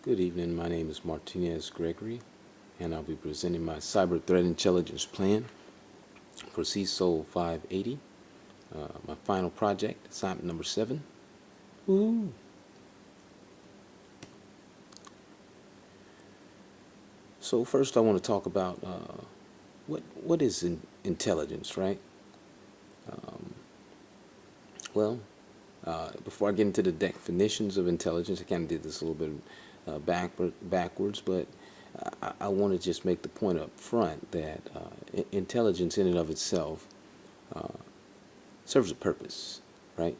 Good evening. My name is Martinez Gregory, and I'll be presenting my Cyber Threat Intelligence Plan for CSOL 580, my final project, assignment number 7. Woo! So first I want to talk about what is intelligence, right? Well, before I get into the definitions of intelligence, I kind of did this a little bit backwards, but I want to just make the point up front that intelligence in and of itself serves a purpose, right?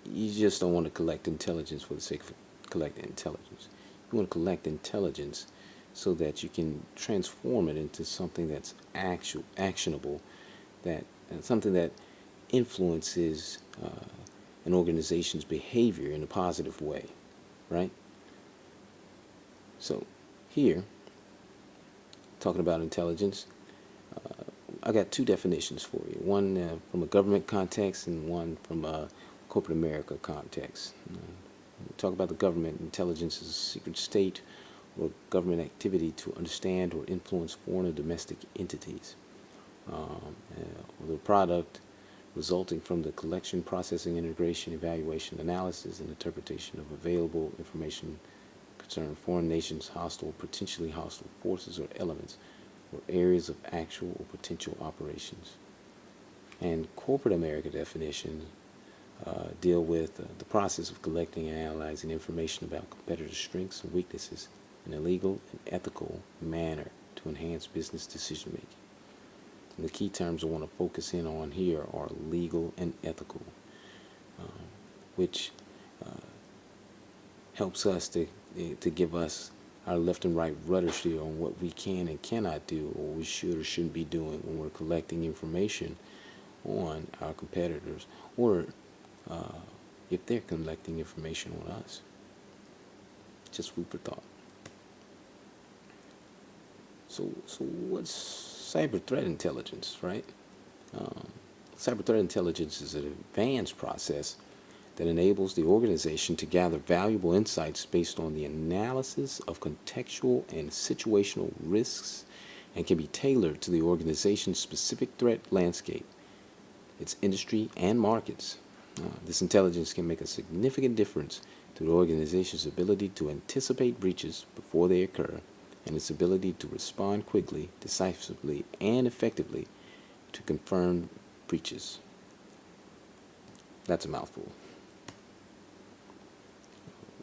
You just don't want to collect intelligence for the sake of collecting intelligence. You want to collect intelligence so that you can transform it into something that's actionable, that something that influences an organization's behavior in a positive way, right? So here, talking about intelligence, I got two definitions for you. One from a government context and one from a corporate America context. Talk about the government. Intelligence is a secret state or government activity to understand or influence foreign or domestic entities. Or the product resulting from the collection, processing, integration, evaluation, analysis, and interpretation of available information concerning foreign nations, hostile, potentially hostile forces or elements, or areas of actual or potential operations. And corporate America definitions deal with the process of collecting and analyzing information about competitors' strengths and weaknesses in a legal and ethical manner to enhance business decision making. And the key terms I want to focus in on here are legal and ethical, which helps us to give us our left and right rudder steer on what we can and cannot do, or we should or shouldn't be doing when we're collecting information on our competitors, or if they're collecting information on us. Just food for thought. So what's cyber threat intelligence, right? Cyber threat intelligence is an advanced process that enables the organization to gather valuable insights based on the analysis of contextual and situational risks and can be tailored to the organization's specific threat landscape, its industry, and markets. This intelligence can make a significant difference to the organization's ability to anticipate breaches before they occur and its ability to respond quickly, decisively, and effectively to confirm breaches. That's a mouthful.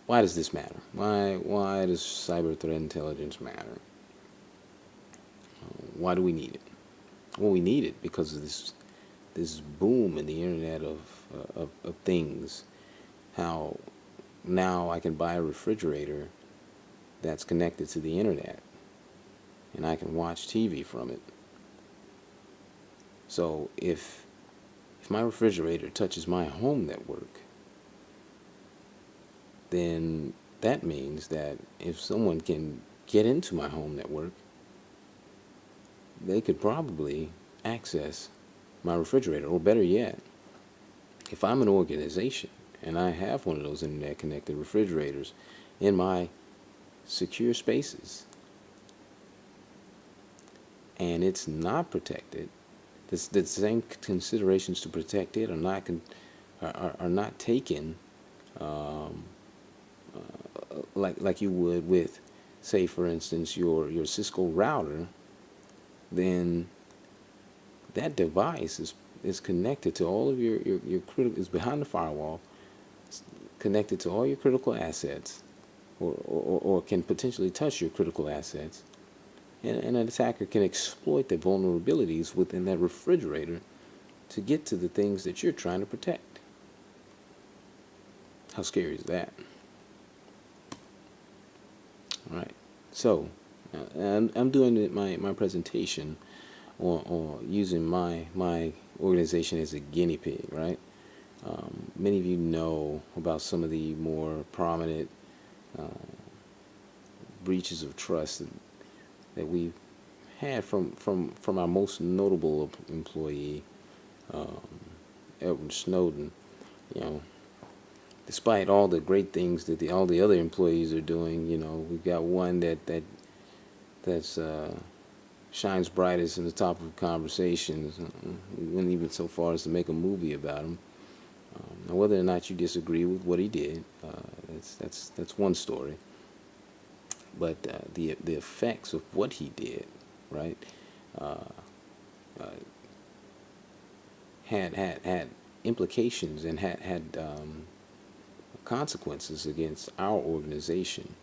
Why does this matter? Why does cyber threat intelligence matter? Why do we need it? Well, we need it because of this boom in the internet of things. How now I can buy a refrigerator that's connected to the internet, and I can watch TV from it. So if my refrigerator touches my home network, then that means that if someone can get into my home network, they could probably access my refrigerator. Or better yet, if I'm an organization and I have one of those internet connected refrigerators in my secure spaces and it's not protected, the same considerations to protect it are not taken like you would with, say, for instance, your Cisco router. Then that device is connected to all of your critical, is behind the firewall, connected to all your critical assets, or can potentially touch your critical assets, and an attacker can exploit the vulnerabilities within that refrigerator to get to the things that you're trying to protect. How scary is that? All right. So I'm doing my presentation or using my organization as a guinea pig, right? Many of you know about some of the more prominent breaches of trust that we've had from our most notable employee, Edward Snowden. You know, despite all the great things that all the other employees are doing, we've got one that's shines brightest in the top of conversations. We wouldn't even so far as to make a movie about him. Now, whether or not you disagree with what he did, that's one story. But the effects of what he did, right, uh, uh, had implications and had consequences against our organization,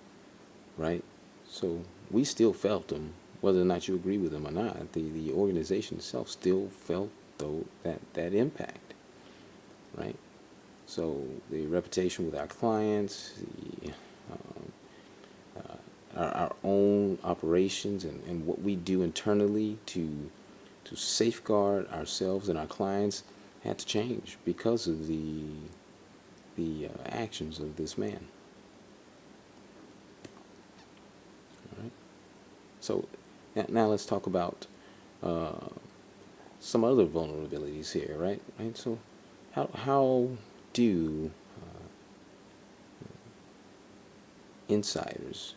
right? So we still felt them, whether or not you agree with them or not. The organization itself still felt though that impact, right? So the reputation with our clients, um, our own operations, and what we do internally to safeguard ourselves and our clients had to change because of the actions of this man. All right. So now let's talk about uh, some other vulnerabilities here, right? Right. So how do insiders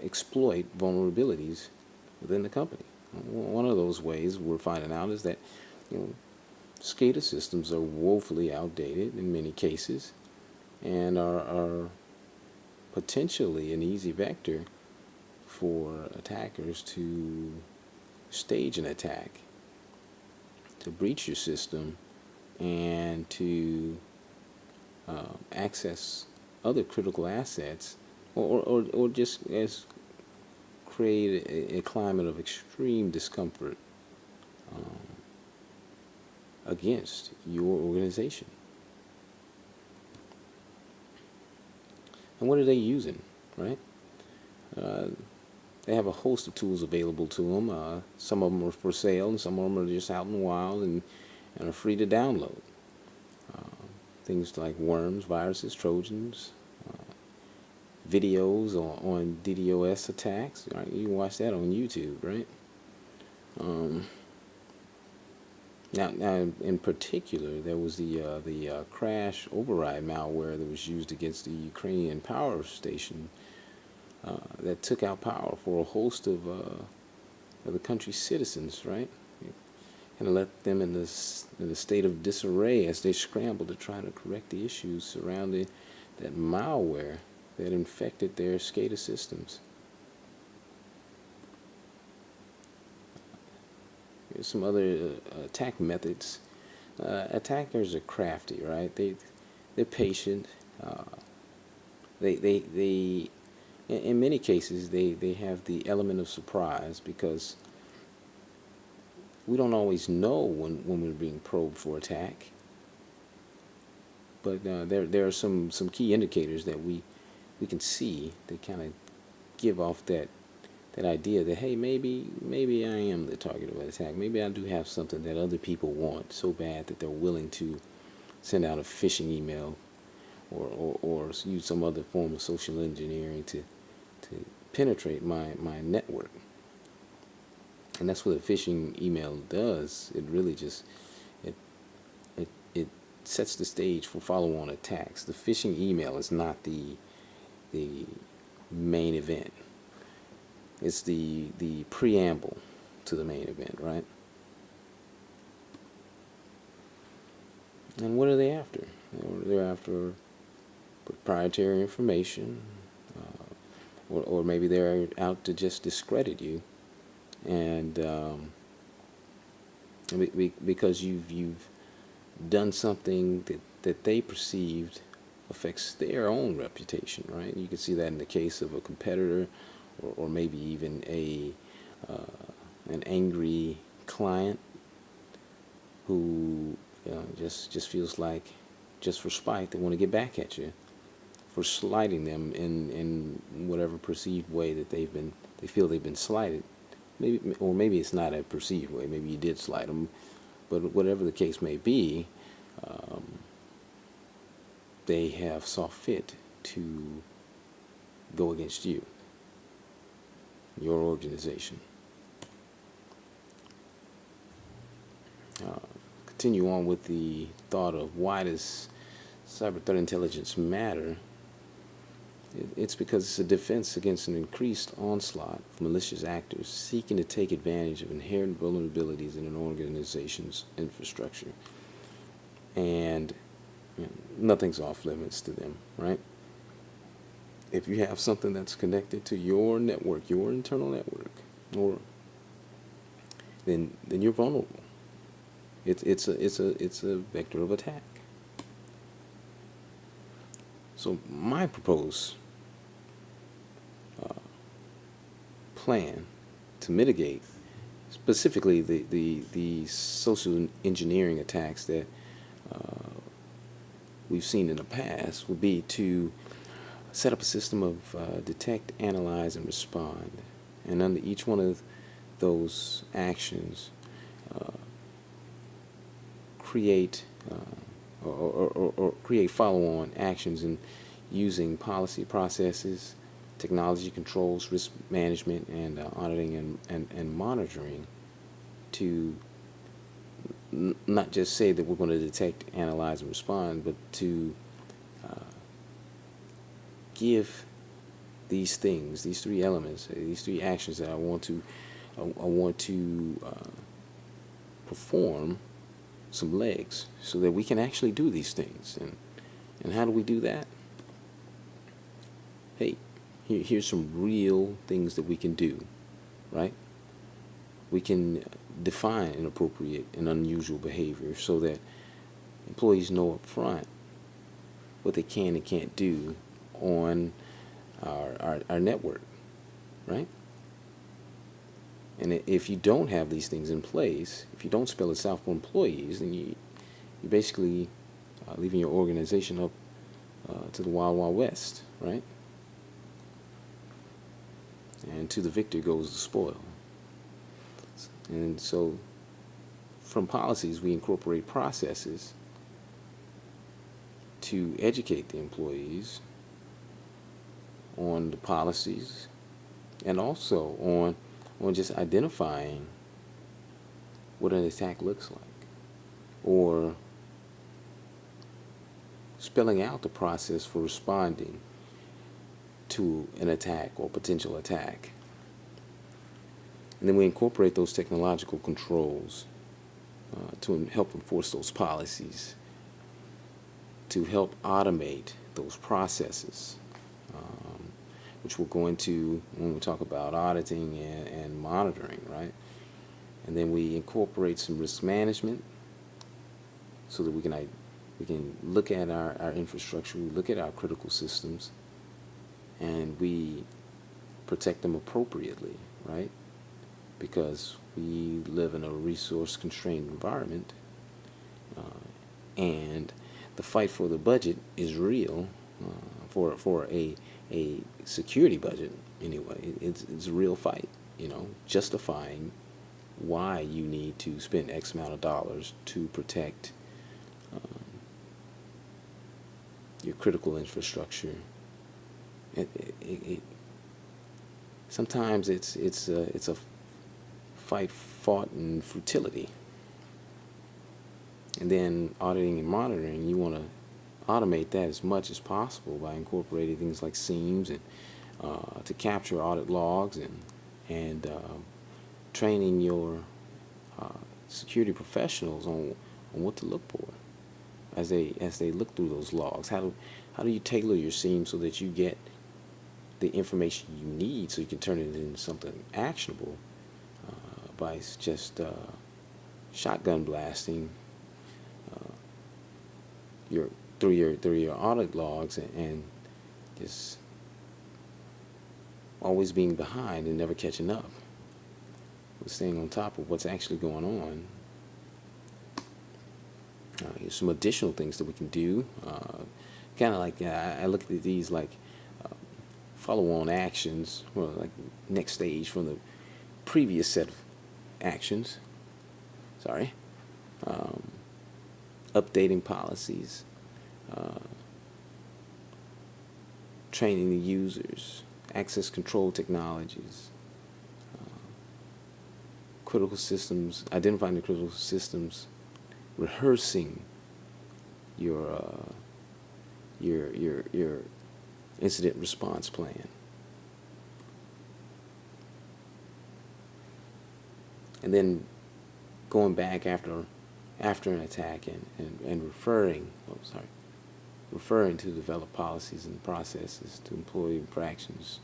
exploit vulnerabilities within the company? One of those ways we're finding out is that you know SCADA systems are woefully outdated in many cases and are potentially an easy vector for attackers to stage an attack, to breach your system, and to access other critical assets, or just as create a climate of extreme discomfort um, against your organization. And what are they using, right? Uh, they have a host of tools available to them. Some of them are for sale, and some of them are just out in the wild and are free to download. Things like worms, viruses, trojans, videos on DDoS attacks. Right? You can watch that on YouTube, right? Um, now, in particular, there was the crash override malware that was used against the Ukrainian power station that took out power for a host of the country's citizens, right? And left them in the state of disarray as they scrambled to try to correct the issues surrounding that malware that infected their SCADA systems. Here's some other attack methods. Attackers are crafty, right? They're patient. Uh, they in many cases they have the element of surprise because we don't always know when we're being probed for attack. But there are some key indicators that we can see that kind of give off that idea that, hey, maybe I am the target of an attack. Maybe I do have something that other people want so bad that they're willing to send out a phishing email or use some other form of social engineering to penetrate my network. And that's what a phishing email does. It really just it it sets the stage for follow-on attacks. The phishing email is not the main event. It's the preamble to the main event, right? And what are they after? They're after proprietary information, or maybe they're out to just discredit you, and because you've done something that they perceived affects their own reputation, right? You can see that in the case of a competitor, or maybe even an angry client who just feels like, just for spite, they want to get back at you for slighting them in whatever perceived way that they feel they've been slighted. Maybe it's not a perceived way. Maybe you did slight them, but whatever the case may be, um, they have saw fit to go against you, your organization. Continue on with the thought of why does cyber threat intelligence matter? It's because it's a defense against an increased onslaught of malicious actors seeking to take advantage of inherent vulnerabilities in an organization's infrastructure. And nothing's off limits to them, right? If you have something that's connected to your network, your internal network, or then you're vulnerable. It's a vector of attack. So my proposed plan to mitigate specifically the social engineering attacks that we've seen in the past would be to set up a system of detect, analyze, and respond. And under each one of those actions, create or create follow-on actions in using policy processes, technology controls, risk management, and auditing and monitoring to not just say that we're going to detect, analyze, and respond, but to give these things, these three elements, these three actions that I want to perform some legs so that we can actually do these things. And how do we do that? Hey, here's some real things that we can do, right? We can define inappropriate and unusual behavior so that employees know up front what they can and can't do on our network, right? And if you don't have these things in place, if you don't spell this out for employees, then you're basically leaving your organization up to the wild, wild west, right? And to the victor goes the spoil. And so from policies, we incorporate processes to educate the employees on the policies and also on just identifying what an attack looks like, or spelling out the process for responding to an attack or potential attack. And then we incorporate those technological controls to help enforce those policies, to help automate those processes, which we'll go into when we talk about auditing and monitoring, right? And then we incorporate some risk management so that we can look at our infrastructure, we look at our critical systems, and we protect them appropriately, right? Because we live in a resource-constrained environment, and the fight for the budget is real, for a security budget anyway. It's a real fight, justifying why you need to spend X amount of dollars to protect your critical infrastructure. Sometimes it's a fight fought in futility. And then auditing and monitoring, you want to automate that as much as possible by incorporating things like SIEMs and to capture audit logs and training your security professionals on what to look for as they look through those logs. How do you tailor your SIEM so that you get the information you need so you can turn it into something actionable by just shotgun blasting through your audit logs and just always being behind and never catching up with staying on top of what's actually going on. Here's some additional things that we can do. Kind of like I look at these like follow-on actions, well, like next stage from the previous set of actions. Sorry. Updating policies, training the users, access control technologies, critical systems, identifying the critical systems, rehearsing your your incident response plan. And then going back after an attack and referring to develop policies and processes to employee infractions.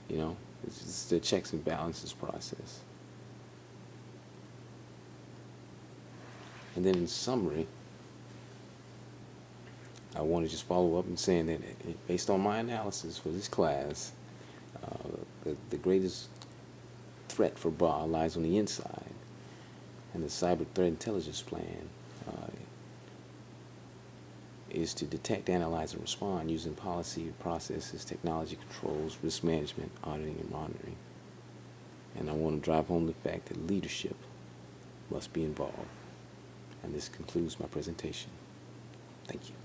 You know, it's the checks and balances process. And then in summary, I want to just follow up in saying that based on my analysis for this class, the greatest threat for BA lies on the inside, and the cyber threat intelligence plan is to detect, analyze, and respond using policy, processes, technology controls, risk management, auditing, and monitoring. And I want to drive home the fact that leadership must be involved. And this concludes my presentation. Thank you.